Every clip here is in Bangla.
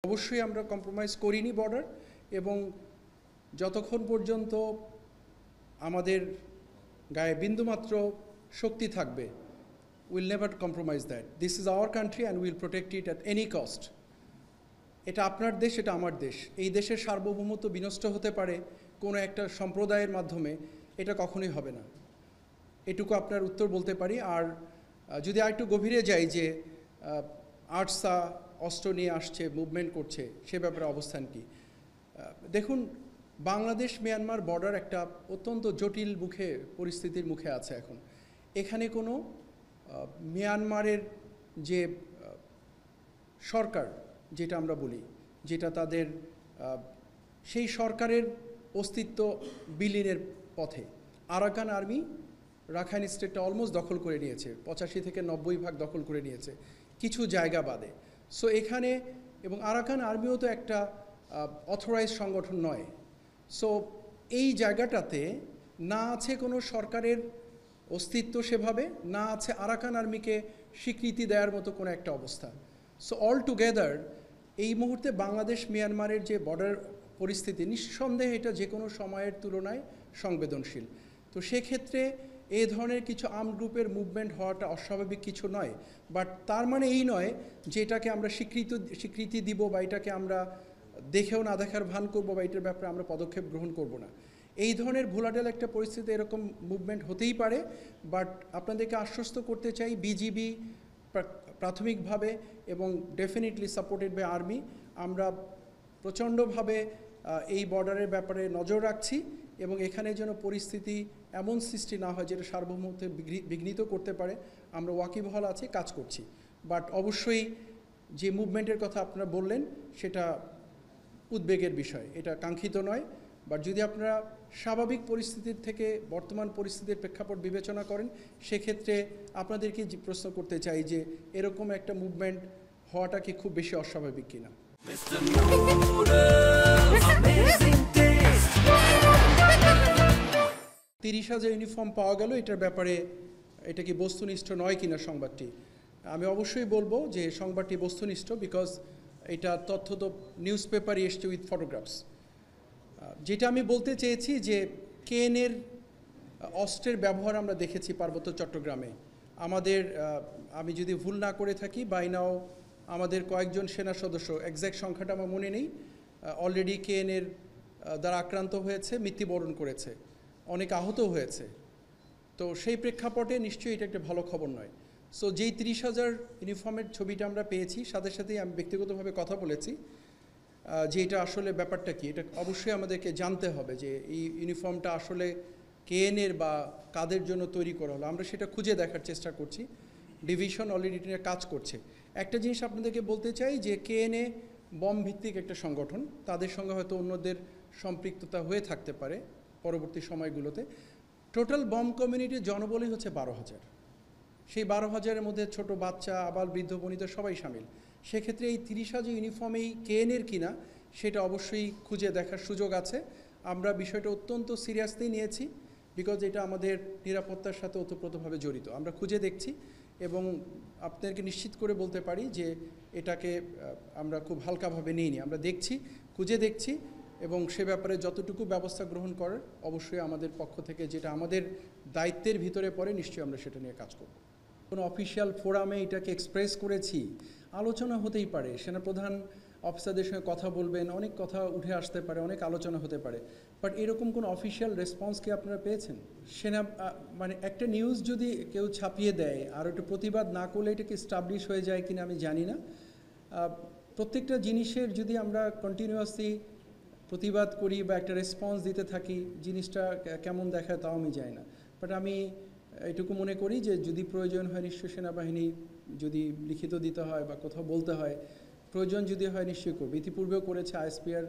অবশ্যই আমরা কম্প্রোমাইজ করিনি বর্ডার, এবং যতক্ষণ পর্যন্ত আমাদের গায়ে বিন্দুমাত্র শক্তি থাকবে, will never compromise that. This is our country and will protect it at any cost. এটা আপনার দেশ, এটা আমার দেশ। এই দেশের সার্বভৌমত্ব বিনষ্ট হতে পারে কোনো একটা সম্প্রদায়ের মাধ্যমে, এটা কখনোই হবে না। এটুকু আপনার উত্তর বলতে পারি। আর যদি আরেকটু গভীরে যাই যে আর্টসা অস্ত্র নিয়ে আসছে, মুভমেন্ট করছে, সে ব্যাপারে অবস্থান কি? দেখুন, বাংলাদেশ মিয়ানমার বর্ডার একটা অত্যন্ত জটিল পরিস্থিতির মুখে আছে এখন। এখানে কোনো মিয়ানমারের যে সরকার, যেটা আমরা বলি, যেটা তাদের সেই সরকারের অস্তিত্ব বিলীনের পথে। আরাকান আর্মি রাখাইন স্টেটটা অলমোস্ট দখল করে নিয়েছে, 85 থেকে 90% দখল করে নিয়েছে, কিছু জায়গা বাদে। সো এখানে, এবং আরাকান আর্মিও তো একটা অথরাইজড সংগঠন নয়। সো এই জায়গাটাতে না আছে কোনো সরকারের অস্তিত্ব সেভাবে, না আছে আরাকান আর্মিকে স্বীকৃতি দেওয়ার মতো কোনো একটা অবস্থা। সো অল টুগেদার এই মুহূর্তে বাংলাদেশ মিয়ানমারের যে বর্ডার পরিস্থিতি, নিঃসন্দেহে এটা যে কোনো সময়ের তুলনায় সংবেদনশীল। তো সেক্ষেত্রে এই ধরনের কিছু আর্মড গ্রুপের মুভমেন্ট হওয়াটা অস্বাভাবিক কিছু নয়। বাট তার মানে এই নয় যে এটাকে আমরা স্বীকৃতি দিব, বা এটাকে আমরা দেখেও না দেখার ভান করবো, বা এটার ব্যাপারে আমরা পদক্ষেপ গ্রহণ করব না। এই ধরনের ভোলাটাইল একটা পরিস্থিতি, এরকম মুভমেন্ট হতেই পারে। বাট আপনাদেরকে আশ্বস্ত করতে চাই, বিজিবি প্রাথমিকভাবে এবং ডেফিনেটলি সাপোর্টেড বাই আর্মি, আমরা প্রচণ্ডভাবে এই বর্ডারের ব্যাপারে নজর রাখছি, এবং এখানে যেন পরিস্থিতি এমন সৃষ্টি না হয় যেটা সার্বভৌমত্বে বিঘ্নিত করতে পারে। আমরা ওয়াকিবহাল আছি, কাজ করছি। বাট অবশ্যই যে মুভমেন্টের কথা আপনারা বললেন, সেটা উদ্বেগের বিষয়, এটা কাঙ্ক্ষিত নয়। বাট যদি আপনারা স্বাভাবিক পরিস্থিতির থেকে বর্তমান পরিস্থিতির প্রেক্ষাপট বিবেচনা করেন, সেক্ষেত্রে আপনাদেরকে প্রশ্ন করতে চাই যে এরকম একটা মুভমেন্ট হওয়াটা কি খুব বেশি অস্বাভাবিক কিনা? 30,000 ইউনিফর্ম পাওয়া গেল, এটার ব্যাপারে এটা কি বস্তুনিষ্ঠ নয় কিনা সংবাদটি? আমি অবশ্যই বলবো যে সংবাদটি বস্তুনিষ্ঠ, বিকজ এটা তথ্য তো নিউজ পেপারই এসছে উইথ ফটোগ্রাফস। যেটা আমি বলতে চেয়েছি যে কেএনএর অস্ত্রের ব্যবহার আমরা দেখেছি পার্বত্য চট্টগ্রামে। আমাদের, আমি যদি ভুল না করে থাকি, বাই নাও আমাদের কয়েকজন সেনা সদস্য, এক্স্যাক্ট সংখ্যাটা আমার মনে নেই, অলরেডি কেএনএর দ্বারা আক্রান্ত হয়েছে, মৃত্যুবরণ করেছে, অনেক আহত হয়েছে। তো সেই প্রেক্ষাপটে নিশ্চয়ই এটা একটা ভালো খবর নয়। সো যেই 30,000 ইউনিফর্মের ছবিটা আমরা পেয়েছি, সাথে সাথেই আমি ব্যক্তিগতভাবে কথা বলেছি যে এটা আসলে ব্যাপারটা কি, এটা অবশ্যই আমাদেরকে জানতে হবে যে এই ইউনিফর্মটা আসলে কেএনএর বা কাদের জন্য তৈরি করা হলো। আমরা সেটা খুঁজে দেখার চেষ্টা করছি। ডিভিশন অলরেডি এটা নিয়ে কাজ করছে। একটা জিনিস আপনাদেরকে বলতে চাই যে কেএনএ বম ভিত্তিক একটা সংগঠন, তাদের সঙ্গে হয়তো অন্যদের সম্পৃক্ততা হয়ে থাকতে পারে পরবর্তী সময়গুলোতে। টোটাল বম কমিউনিটির জনবলই হচ্ছে 12,000। সেই 12,000-এর মধ্যে ছোট বাচ্চা, আবাল, বৃদ্ধ, বনিতা সবাই সামিল। সেক্ষেত্রে এই 30,000 ইউনিফর্মেই কেএনএর কিনা, সেটা অবশ্যই খুঁজে দেখার সুযোগ আছে। আমরা বিষয়টা অত্যন্ত সিরিয়াসলি নিয়েছি, বিকজ এটা আমাদের নিরাপত্তার সাথে ওতপ্রোতভাবে জড়িত। আমরা খুঁজে দেখছি, এবং আপনাদেরকে নিশ্চিত করে বলতে পারি যে এটাকে আমরা খুব হালকাভাবে নিইনি। আমরা দেখছি, খুঁজে দেখছি, এবং সে ব্যাপারে যতটুকু ব্যবস্থা গ্রহণ করার অবশ্যই আমাদের পক্ষ থেকে, যেটা আমাদের দায়িত্বের ভিতরে পড়ে, নিশ্চয়ই আমরা সেটা নিয়ে কাজ করব। কোনো অফিসিয়াল ফোরামে এটাকে এক্সপ্রেস করেছি, আলোচনা হতেই পারে, সেনাপ্রধান অফিসারদের সঙ্গে কথা বলবেন, অনেক কথা উঠে আসতে পারে, অনেক আলোচনা হতে পারে। বাট এরকম কোনো অফিসিয়াল রেসপন্স কি আপনারা পেয়েছেন? মানে একটা নিউজ যদি কেউ ছাপিয়ে দেয় আর একটু প্রতিবাদ না করলে এটাকে এস্টাবলিশ হয়ে যায় কিনা আমি জানি না। প্রত্যেকটা জিনিসের যদি আমরা কন্টিনিউয়াসলি প্রতিবাদ করি বা একটা রেসপন্স দিতে থাকি, জিনিসটা কেমন দেখায় তাও আমি জানি না। বাট আমি এটুকু মনে করি যে যদি প্রয়োজন হয়, নিশ্চয়ই সেনাবাহিনী যদি লিখিত দিতে হয় বা কোথাও বলতে হয়, প্রয়োজন যদি হয় নিশ্চয়ই করবে। ইতিপূর্বেও করেছে, আইএসপিআর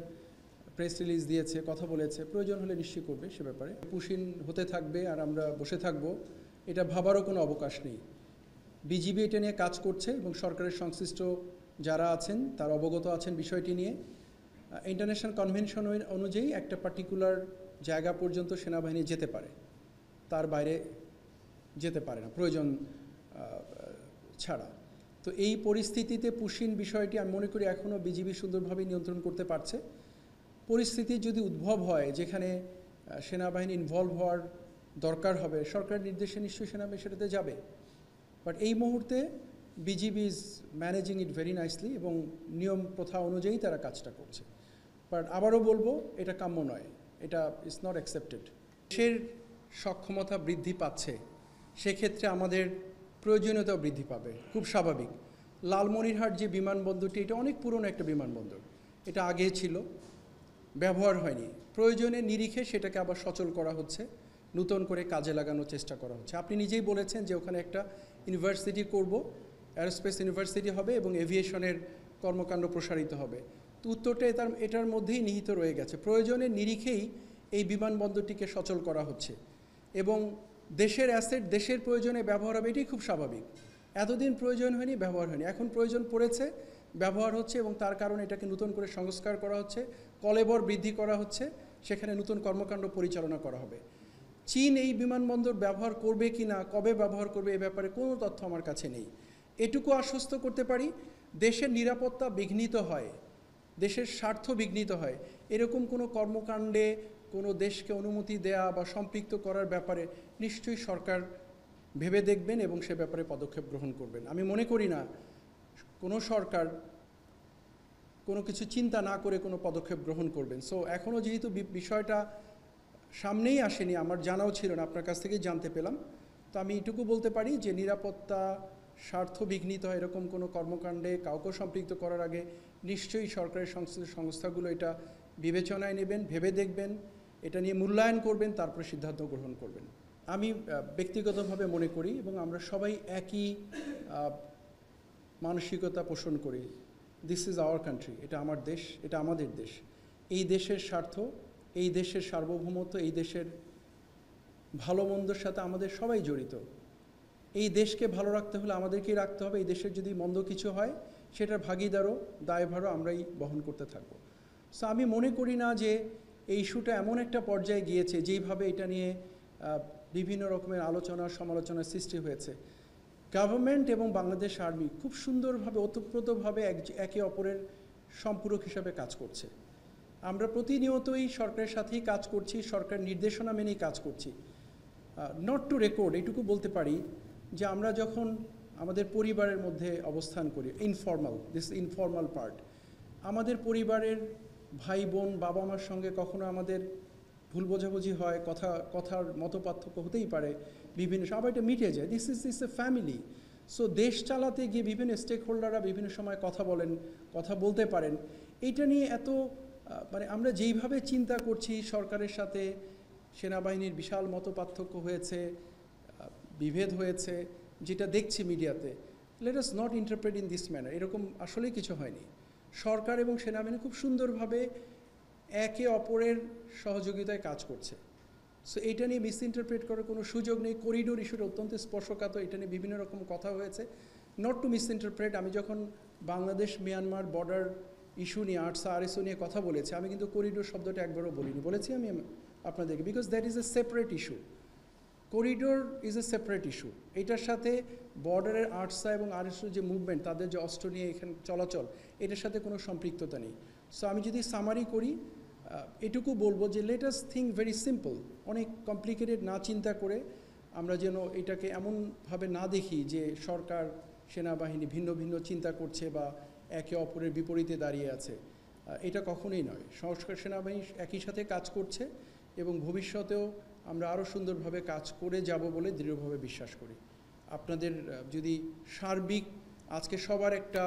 প্রেস রিলিজ দিয়েছে, কথা বলেছে, প্রয়োজন হলে নিশ্চয়ই করবে সে ব্যাপারে। পুশিন হতে থাকবে আর আমরা বসে থাকব, এটা ভাবারও কোনো অবকাশ নেই। বিজিবি এটা নিয়ে কাজ করছে, এবং সরকারের সংশ্লিষ্ট যারা আছেন তারা অবগত আছেন বিষয়টি নিয়ে। ইন্টারন্যাশনাল কনভেনশন অনুযায়ী একটা পার্টিকুলার জায়গা পর্যন্ত সেনাবাহিনী যেতে পারে, তার বাইরে যেতে পারে না প্রয়োজন ছাড়া। তো এই পরিস্থিতিতে পুশিন বিষয়টি আমি মনে করি এখনও বিজিবি সুন্দরভাবে নিয়ন্ত্রণ করতে পারছে। পরিস্থিতি যদি উদ্ভব হয় যেখানে সেনাবাহিনী ইনভলভ হওয়ার দরকার হবে, সরকারের নির্দেশে নিশ্চয়ই সেনাবাহিনী সেটাতে যাবে। বাট এই মুহূর্তে BGB is managing it very nicely এবং নিয়ম প্রথা অনুযায়ী তারা কাজটা করছে। বাট আবারও বলবো, এটা কাম্য নয়, এটা ইজ নট অ্যাকসেপ্টেড। দেশের সক্ষমতা বৃদ্ধি পাচ্ছে, সেক্ষেত্রে আমাদের প্রয়োজনীয়তাও বৃদ্ধি পাবে, খুব স্বাভাবিক। লালমনিরহাট যে বিমানবন্দরটি, এটা অনেক পুরনো একটা বিমানবন্দর, এটা আগে ছিল, ব্যবহার হয়নি। প্রয়োজনের নিরিখে সেটাকে আবার সচল করা হচ্ছে, নতুন করে কাজে লাগানোর চেষ্টা করা হচ্ছে। আপনি নিজেই বলেছেন যে ওখানে একটা ইউনিভার্সিটি করব, অ্যারোস্পেস ইউনিভার্সিটি হবে এবং এভিয়েশনের কর্মকাণ্ড প্রসারিত হবে। তো উত্তরটা এটার মধ্যেই নিহিত রয়ে গেছে। প্রয়োজনের নিরিখেই এই বিমানবন্দরটিকে সচল করা হচ্ছে এবং দেশের অ্যাসেট দেশের প্রয়োজনে ব্যবহার হবে, এটাই খুব স্বাভাবিক। এতদিন প্রয়োজন হয়নি, ব্যবহার হয়নি, এখন প্রয়োজন পড়েছে, ব্যবহার হচ্ছে এবং তার কারণে এটাকে নতুন করে সংস্কার করা হচ্ছে, কলেবর বৃদ্ধি করা হচ্ছে, সেখানে নতুন কর্মকাণ্ড পরিচালনা করা হবে। চীন এই বিমানবন্দর ব্যবহার করবে কি না, কবে ব্যবহার করবে, এ ব্যাপারে কোনো তথ্য আমার কাছে নেই। এটুকু আশ্বস্ত করতে পারি, দেশের নিরাপত্তা বিঘ্নিত হয়, দেশের স্বার্থ বিঘ্নিত হয়, এরকম কোনো কর্মকাণ্ডে কোনো দেশকে অনুমতি দেয়া বা সম্পৃক্ত করার ব্যাপারে নিশ্চয়ই সরকার ভেবে দেখবেন এবং সে ব্যাপারে পদক্ষেপ গ্রহণ করবেন। আমি মনে করি না কোনো সরকার কোনো কিছু চিন্তা না করে কোনো পদক্ষেপ গ্রহণ করবেন। সো এখনও যেহেতু বিষয়টা সামনেই আসেনি, আমার জানাও ছিল না, আপনার কাছ থেকেই জানতে পেলাম, তো আমি এটুকু বলতে পারি যে নিরাপত্তা স্বার্থ বিঘ্নিত হয় এরকম কোনো কর্মকাণ্ডে কাউকে সম্পৃক্ত করার আগে নিশ্চয়ই সরকারের সংস্থাগুলো এটা বিবেচনায় নেবেন, ভেবে দেখবেন, এটা নিয়ে মূল্যায়ন করবেন, তারপরে সিদ্ধান্ত গ্রহণ করবেন। আমি ব্যক্তিগতভাবে মনে করি এবং আমরা সবাই একই মানসিকতা পোষণ করি, দিস ইজ আওয়ার কান্ট্রি, এটা আমার দেশ, এটা আমাদের দেশ। এই দেশের স্বার্থ, এই দেশের সার্বভৌমত্ব, এই দেশের ভালো মন্দর সাথে আমাদের সবাই জড়িত। এই দেশকে ভালো রাখতে হলে আমাদেরকেই রাখতে হবে। এই দেশের যদি মন্দ কিছু হয় সেটার ভাগিদারও দায়ভারও আমরাই বহন করতে থাকব। সো আমি মনে করি না যে এই ইস্যুটা এমন একটা পর্যায়ে গিয়েছে যেইভাবে এটা নিয়ে বিভিন্ন রকমের আলোচনা সমালোচনার সৃষ্টি হয়েছে। গভর্নমেন্ট এবং বাংলাদেশ আর্মি খুব সুন্দরভাবে ওতপ্রোতভাবে একে অপরের সম্পূরক হিসাবে কাজ করছে। আমরা প্রতিনিয়তই সরকারের সাথেই কাজ করছি, সরকার নির্দেশনা মেনেই কাজ করছি। নট টু রেকর্ড, এটুকু বলতে পারি যে আমরা যখন আমাদের পরিবারের মধ্যে অবস্থান করি, ইনফর্মাল পার্ট, আমাদের পরিবারের ভাই বোন বাবা মার সঙ্গে কখনো আমাদের ভুল বোঝাবুঝি হয়, কথার মতপার্থক্য হতেই পারে, বিভিন্ন সবাই এটা মিটে যায়। This is a family. So দেশ চালাতে গিয়ে বিভিন্ন স্টেক হোল্ডাররা বিভিন্ন সময় কথা বলেন, কথা বলতে পারেন। এইটা নিয়ে এত মানে আমরা যেইভাবে চিন্তা করছি, সরকারের সাথে সেনাবাহিনীর বিশাল মতপার্থক্য হয়েছে, বিভেদ হয়েছে, যেটা দেখছি মিডিয়াতে, let us not interpret in this manner. এরকম আসলেই কিছু হয়নি। সরকার এবং সেনাবাহিনী খুব সুন্দরভাবে একে অপরের সহযোগিতায় কাজ করছে। সো এইটা নিয়ে মিসইন্টারপ্রেট করার কোনো সুযোগ নেই। করিডোর ইস্যুটা অত্যন্ত স্পর্শকাতর, এটা নিয়ে বিভিন্ন রকম কথা হয়েছে। নট টু মিসইন্টারপ্রেট, আমি যখন বাংলাদেশ মিয়ানমার বর্ডার ইস্যু নিয়ে আরএসও নিয়ে কথা বলেছি, আমি কিন্তু করিডোর শব্দটা একবারও বলিনি, বলেছি আমি আপনাদেরকে, because that is a separate issue. Corridor is a separate issue. এটার সাথে বর্ডারের আরসা এবং আরএসও যে মুভমেন্ট, তাদের যে অস্ত্র নিয়ে এখানে চলাচল, এটার সাথে কোনো সম্পৃক্ততা নেই। সো আমি যদি সামারি করি, এটুকু বলবো যে let us think very simple, অনেক কমপ্লিকেটেড না চিন্তা করে আমরা যেন এটাকে এমনভাবে না দেখি যে সরকার সেনাবাহিনী ভিন্ন ভিন্ন চিন্তা করছে বা একে অপরের বিপরীতে দাঁড়িয়ে আছে। এটা কখনোই নয়। সংস্কার সেনাবাহিনী একই সাথে কাজ করছে এবং ভবিষ্যতেও আমরা আরও সুন্দরভাবে কাজ করে যাব বলে দৃঢ়ভাবে বিশ্বাস করি। আপনাদের যদি সার্বিক আজকে সবার একটা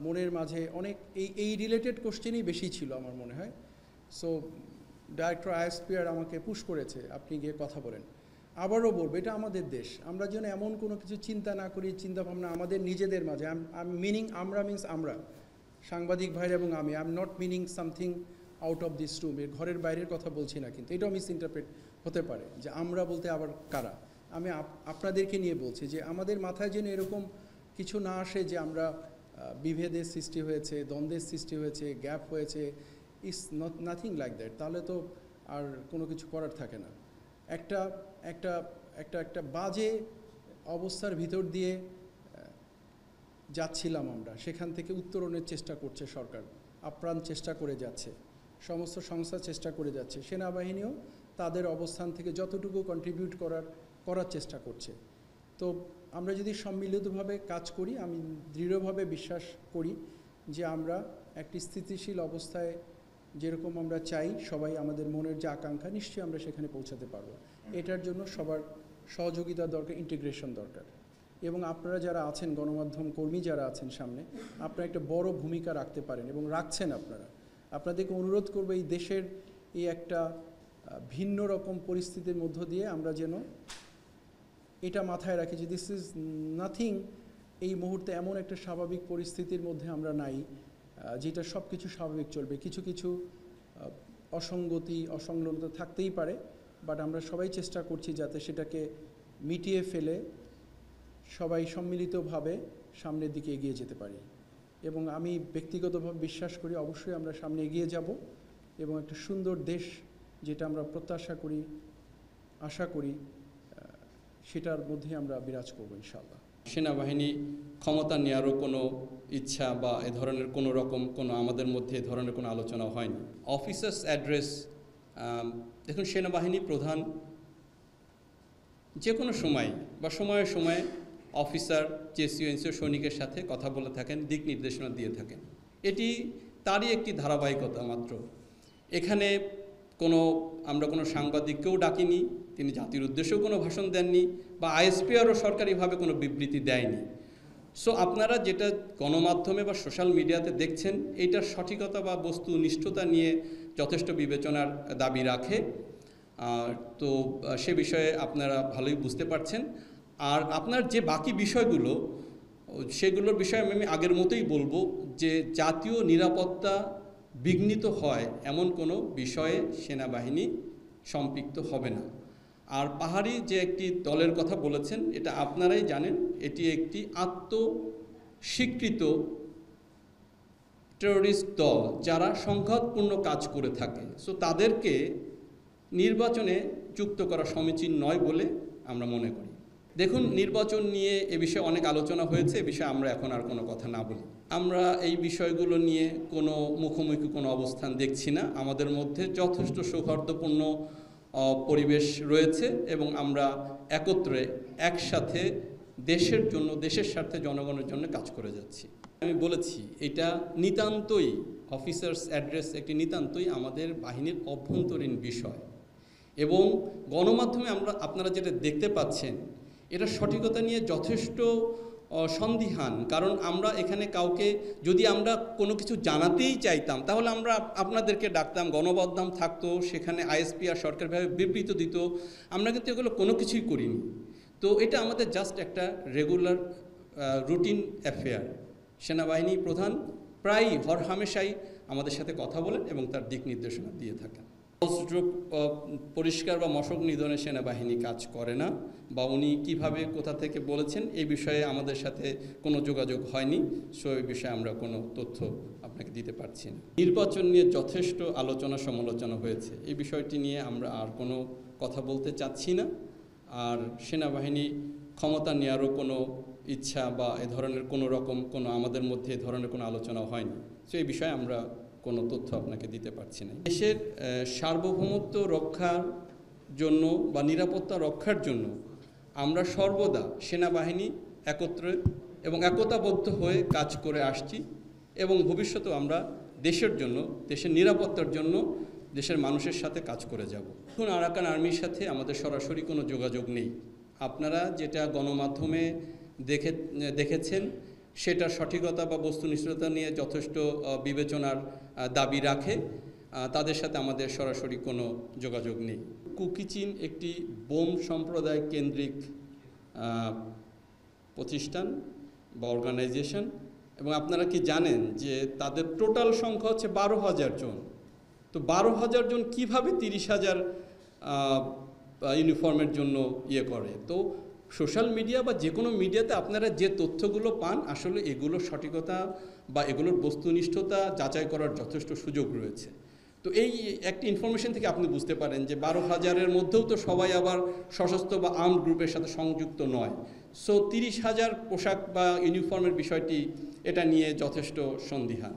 মনের মাঝে অনেক এই রিলেটেড কোশ্চেনই বেশি ছিল আমার মনে হয়। সো ডাইরেক্টর আইএসপিআর আমাকে পুশ করেছে, আপনি গিয়ে কথা বলেন। আবারও বলবো, এটা আমাদের দেশ, আমরা যেন এমন কোনো কিছু চিন্তা না করি, চিন্তাভাবনা আমাদের নিজেদের মাঝে। মিনিং আমরা মিনস আমরা, সাংবাদিক ভাইরা এবং আমি, I am not meaning something out of this room, এর ঘরের বাইরের কথা বলছি না, কিন্তু এটাও মিসইন্টারপ্রেট হতে পারে যে আমরা বলতে আবার কারা। আমি আপনাদেরকে নিয়ে বলছি যে আমাদের মাথায় যেন এরকম কিছু না আসে যে আমরা বিভেদের সৃষ্টি হয়েছে, দ্বন্দ্বের সৃষ্টি হয়েছে, গ্যাপ হয়েছে, ইস নাথিং লাইক দ্যাট। তাহলে তো আর কোনো কিছু করার থাকে না। একটা একটা একটা একটা বাজে অবস্থার ভিতর দিয়ে যাচ্ছিলাম আমরা, সেখান থেকে উত্তরণের চেষ্টা করছে সরকার, আপ্রাণ চেষ্টা করে যাচ্ছে, সমস্ত সংস্থা চেষ্টা করে যাচ্ছে, সেনাবাহিনীও তাদের অবস্থান থেকে যতটুকু কন্ট্রিবিউট করার চেষ্টা করছে। তো আমরা যদি সম্মিলিতভাবে কাজ করি, আমি দৃঢ়ভাবে বিশ্বাস করি যে আমরা একটি স্থিতিশীল অবস্থায় যেরকম আমরা চাই, সবাই আমাদের মনের যে আকাঙ্ক্ষা, নিশ্চয়ই আমরা সেখানে পৌঁছাতে পারবো। এটার জন্য সবার সহযোগিতা দরকার, ইন্টিগ্রেশন দরকার। এবং আপনারা যারা আছেন, গণমাধ্যম কর্মী যারা আছেন সামনে, আপনারা একটা বড় ভূমিকা রাখতে পারেন এবং রাখছেন। আপনাদেরকে অনুরোধ করবো এই দেশের এই একটা ভিন্ন রকম পরিস্থিতির মধ্য দিয়ে আমরা যেন এটা মাথায় রাখি যে দিস ইজ নাথিং। এই মুহূর্তে এমন একটা স্বাভাবিক পরিস্থিতির মধ্যে আমরা নাই যেটা সব কিছু স্বাভাবিক চলবে। কিছু কিছু অসঙ্গতি, অসংলগ্নতা থাকতেই পারে, বাট আমরা সবাই চেষ্টা করছি যাতে সেটাকে মিটিয়ে ফেলে সবাই সম্মিলিতভাবে সামনের দিকে এগিয়ে যেতে পারি। এবং আমি ব্যক্তিগতভাবে বিশ্বাস করি অবশ্যই আমরা সামনে এগিয়ে যাব এবং একটা সুন্দর দেশ, যেটা আমরা প্রত্যাশা করি, আশা করি, সেটার মধ্যে আমরা বিরাজ করব ইনশাআল্লাহ। সেনাবাহিনী ক্ষমতা নেওয়ারও কোনো ইচ্ছা বা এ ধরনের কোনো রকম কোনো আমাদের মধ্যে এ ধরনের কোনো আলোচনা হয়নি। অফিসার্স অ্যাড্রেস, দেখুন, সেনাবাহিনী প্রধান যে কোনো সময় বা সময়ে সময়ে অফিসার, জেসিও, এনসিও সৈনিকের সাথে কথা বলে থাকেন, দিক নির্দেশনা দিয়ে থাকেন। এটি তারই একটি ধারাবাহিকতা মাত্র। এখানে আমরা কোনো সাংবাদিককেও ডাকিনি, তিনি জাতির উদ্দেশ্যেও কোনো ভাষণ দেননি, বা আইএসপিআরও সরকারিভাবে কোনো বিবৃতি দেয়নি। সো আপনারা যেটা গণমাধ্যমে বা সোশ্যাল মিডিয়াতে দেখছেন, এইটার সঠিকতা বা বস্তুনিষ্ঠতা নিয়ে যথেষ্ট বিবেচনার দাবি রাখে। তো সে বিষয়ে আপনারা ভালোই বুঝতে পারছেন। আর আপনার যে বাকি বিষয়গুলো, সেগুলোর বিষয়ে আমি আগের মতোই বলবো যে জাতীয় নিরাপত্তা বিঘ্নিত হয় এমন কোনো বিষয়ে সেনাবাহিনী সম্পৃক্ত হবে না। আর পাহাড়ি যে একটি দলের কথা বলেছেন, এটা আপনারাই জানেন, এটি একটি আত্মস্বীকৃত টেররিস্ট দল যারা সংঘাতপূর্ণ কাজ করে থাকে। সো তাদেরকে নির্বাচনে যুক্ত করা সমীচীন নয় বলে আমরা মনে করি। দেখুন, নির্বাচন নিয়ে এ বিষয়ে অনেক আলোচনা হয়েছে, এ বিষয়ে আমরা এখন আর কোনো কথা না বলি। আমরা এই বিষয়গুলো নিয়ে কোনো মুখোমুখি কোনো অবস্থান দেখছি না। আমাদের মধ্যে যথেষ্ট সৌহার্দ্যপূর্ণ পরিবেশ রয়েছে এবং আমরা একত্রে একসাথে দেশের জন্য, দেশের স্বার্থে, জনগণের জন্য কাজ করে যাচ্ছি। আমি বলেছি এটা নিতান্তই, অফিসার্স অ্যাড্রেস একটি নিতান্তই আমাদের বাহিনীর অভ্যন্তরীণ বিষয়। এবং গণমাধ্যমে আপনারা যেটা দেখতে পাচ্ছেন, এটা সঠিকতা নিয়ে যথেষ্ট সন্দিহান। কারণ আমরা এখানে কাউকে, যদি আমরা কোনো কিছু জানাতেই চাইতাম, তাহলে আমরা আপনাদেরকে ডাকতাম, গণমাধ্যম থাকতো, সেখানে আইএসপিআর সরকারিভাবে বিবৃতি দিত। আমরা কিন্তু এগুলো কোনো কিছুই করিনি। তো এটা আমাদের জাস্ট একটা রেগুলার রুটিন অ্যাফেয়ার। সেনাবাহিনী প্রধান প্রায়ই হরহামেশাই আমাদের সাথে কথা বলেন এবং তার দিক নির্দেশনা দিয়ে থাকেন। পরিষ্কার বা মশক নিধনে সেনাবাহিনী কাজ করে না, বা উনি কীভাবে, কোথা থেকে বলেছেন, এই বিষয়ে আমাদের সাথে কোনো যোগাযোগ হয়নি। সো এই বিষয়ে আমরা কোনো তথ্য আপনাকে দিতে পারছি না। নির্বাচন নিয়ে যথেষ্ট আলোচনা সমালোচনা হয়েছে, এই বিষয়টি নিয়ে আমরা আর কোনো কথা বলতে চাচ্ছি না। আর সেনাবাহিনী ক্ষমতা নেওয়ারও কোনো ইচ্ছা বা এ ধরনের কোনো রকম কোনো আমাদের মধ্যে এ ধরনের কোনো আলোচনা হয়নি। সো এই বিষয়ে আমরা কোনো তথ্য আপনাকে দিতে পারছি না। দেশের সার্বভৌমত্ব রক্ষার জন্য বা নিরাপত্তা রক্ষার জন্য আমরা সর্বদা সেনাবাহিনী একত্রে এবং একতাবদ্ধ হয়ে কাজ করে আসছি এবং ভবিষ্যতেও আমরা দেশের জন্য, দেশের নিরাপত্তার জন্য দেশের মানুষের সাথে কাজ করে যাব। এখন আরাকান আর্মির সাথে আমাদের সরাসরি কোনো যোগাযোগ নেই। আপনারা যেটা গণমাধ্যমে দেখেছেন, সেটা সঠিকতা বা বস্তুনিষ্ঠতা নিয়ে যথেষ্ট বিবেচনার দাবি রাখে। তাদের সাথে আমাদের সরাসরি কোনো যোগাযোগ নেই। কুকিচিন একটি বোম সম্প্রদায় কেন্দ্রিক প্রতিষ্ঠান বা অর্গানাইজেশন, এবং আপনারা কি জানেন যে তাদের টোটাল সংখ্যা হচ্ছে 12,000 জন। তো 12,000 জন কীভাবে 30,000 ইউনিফর্মের জন্য করে? তো সোশ্যাল মিডিয়া বা যে কোনো মিডিয়াতে আপনারা যে তথ্যগুলো পান, আসলে এগুলোর সঠিকতা বা এগুলোর বস্তুনিষ্ঠতা যাচাই করার যথেষ্ট সুযোগ রয়েছে। তো এই একটি ইনফরমেশন থেকে আপনি বুঝতে পারেন যে 12,000-এর মধ্যেও তো সবাই আবার সশস্ত্র বা আর্মড গ্রুপের সাথে সংযুক্ত নয়। সো 30,000 পোশাক বা ইউনিফর্মের বিষয়টি এটা নিয়ে যথেষ্ট সন্দিহান।